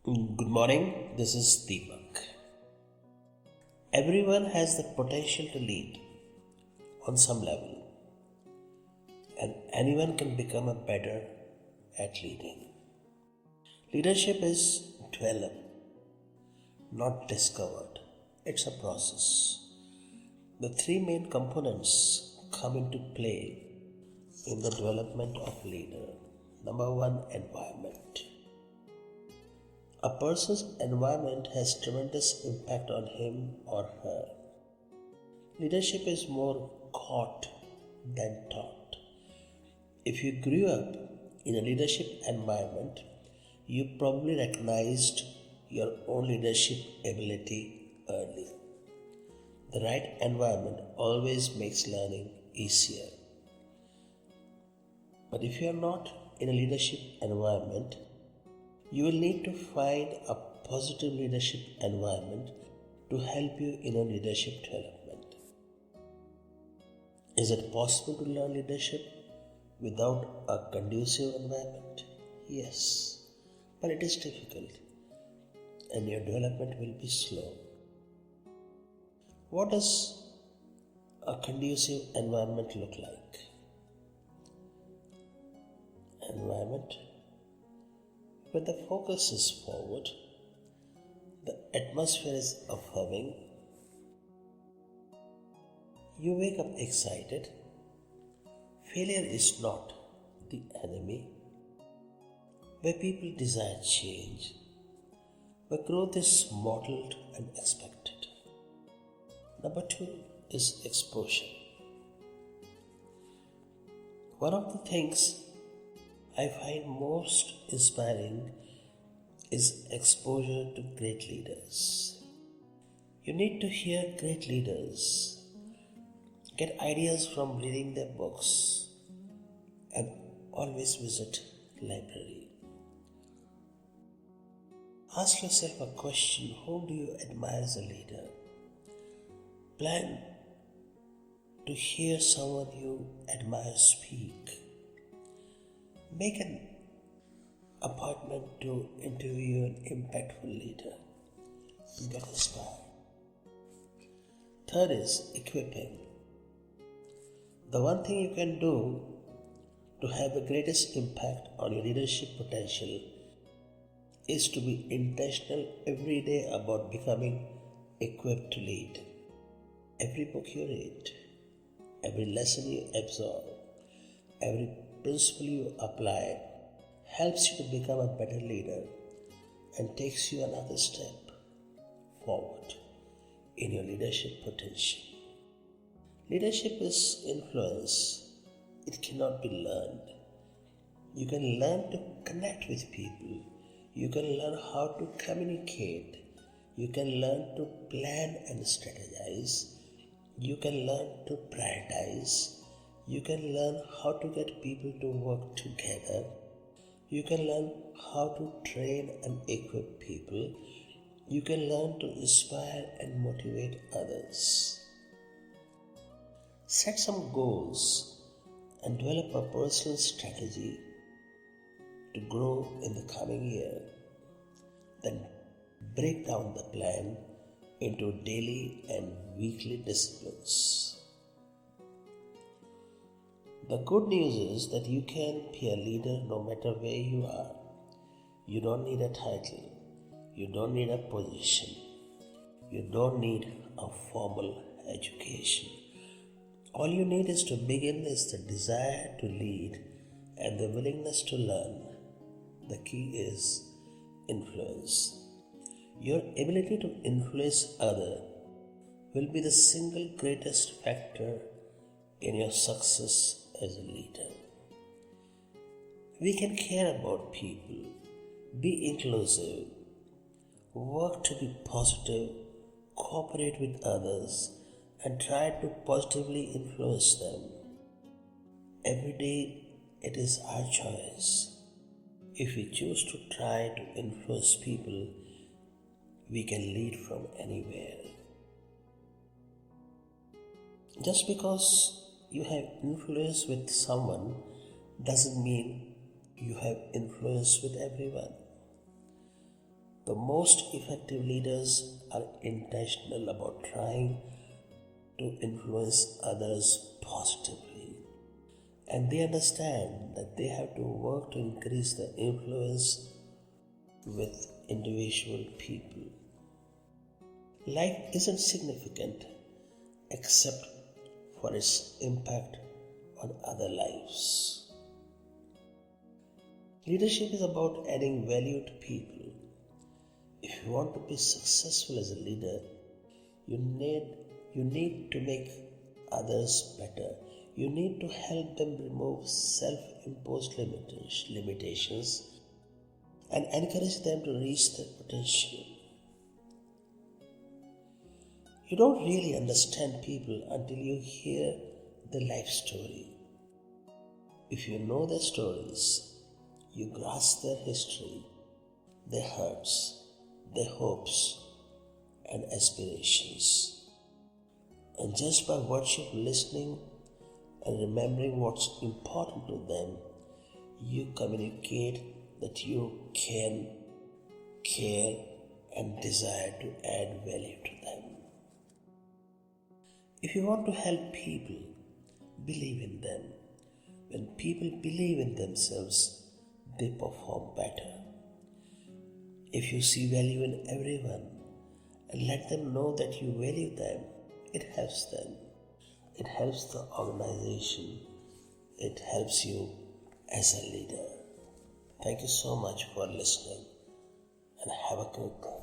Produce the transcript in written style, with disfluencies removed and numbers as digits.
Good morning, this is Deepak. Everyone has the potential to lead on some level, and anyone can become a better at leading. Leadership is developed, not discovered. It's a process. The three main components come into play in the development of leader. Number one, environment. A person's environment has tremendous impact on him or her. Leadership is more caught than taught. If you grew up in a leadership environment, you probably recognized your own leadership ability early. The right environment always makes learning easier. But if you are not in a leadership environment, you will need to find a positive leadership environment to help you in a leadership development. Is it possible to learn leadership without a conducive environment? Yes, but it is difficult and your development will be slow. What does a conducive environment look like? Environment where the focus is forward, the atmosphere is affirming, you wake up excited, failure is not the enemy, where people desire change, where growth is modeled and expected. Number two is exposure. One of the things I find most inspiring is exposure to great leaders. You need to hear great leaders, get ideas from reading their books, and always visit library. Ask yourself a question: whom do you admire as a leader? Plan to hear someone you admire speak. Make an appointment to interview an impactful leader and get inspired. Third is equipping. The one thing you can do to have the greatest impact on your leadership potential is to be intentional every day about becoming equipped to lead. Every book you read, every lesson you absorb, every principle you apply helps you to become a better leader and takes you another step forward in your leadership potential. Leadership is influence. It cannot be learned. You can learn to connect with people. You can learn how to communicate. You can learn to plan and strategize. You can learn to prioritize. You can learn how to get people to work together. You can learn how to train and equip people. You can learn to inspire and motivate others. Set some goals and develop a personal strategy to grow in the coming year. Then break down the plan into daily and weekly disciplines. The good news is that you can be a leader no matter where you are. You don't need a title. You don't need a position. You don't need a formal education. All you need is to begin is the desire to lead and the willingness to learn. The key is influence. Your ability to influence others will be the single greatest factor in your success as a leader. We can care about people, be inclusive, work to be positive, cooperate with others, and try to positively influence them. Every day it is our choice. If we choose to try to influence people, we can lead from anywhere. Just because you have influence with someone doesn't mean you have influence with everyone. The most effective leaders are intentional about trying to influence others positively, and they understand that they have to work to increase the influence with individual people. Life isn't significant except for its impact on other lives. Leadership is about adding value to people. If you want to be successful as a leader, you need to make others better. You need to help them remove self-imposed limitations and encourage them to reach their potential. You don't really understand people until you hear their life story. If you know their stories, you grasp their history, their hurts, their hopes, and aspirations. And just by virtue of listening and remembering what's important to them, you communicate that you can, care, and desire to add value to them. If you want to help people, believe in them. When people believe in themselves, they perform better. If you see value in everyone and let them know that you value them, it helps them. It helps the organization. It helps you as a leader. Thank you so much for listening and have a good day.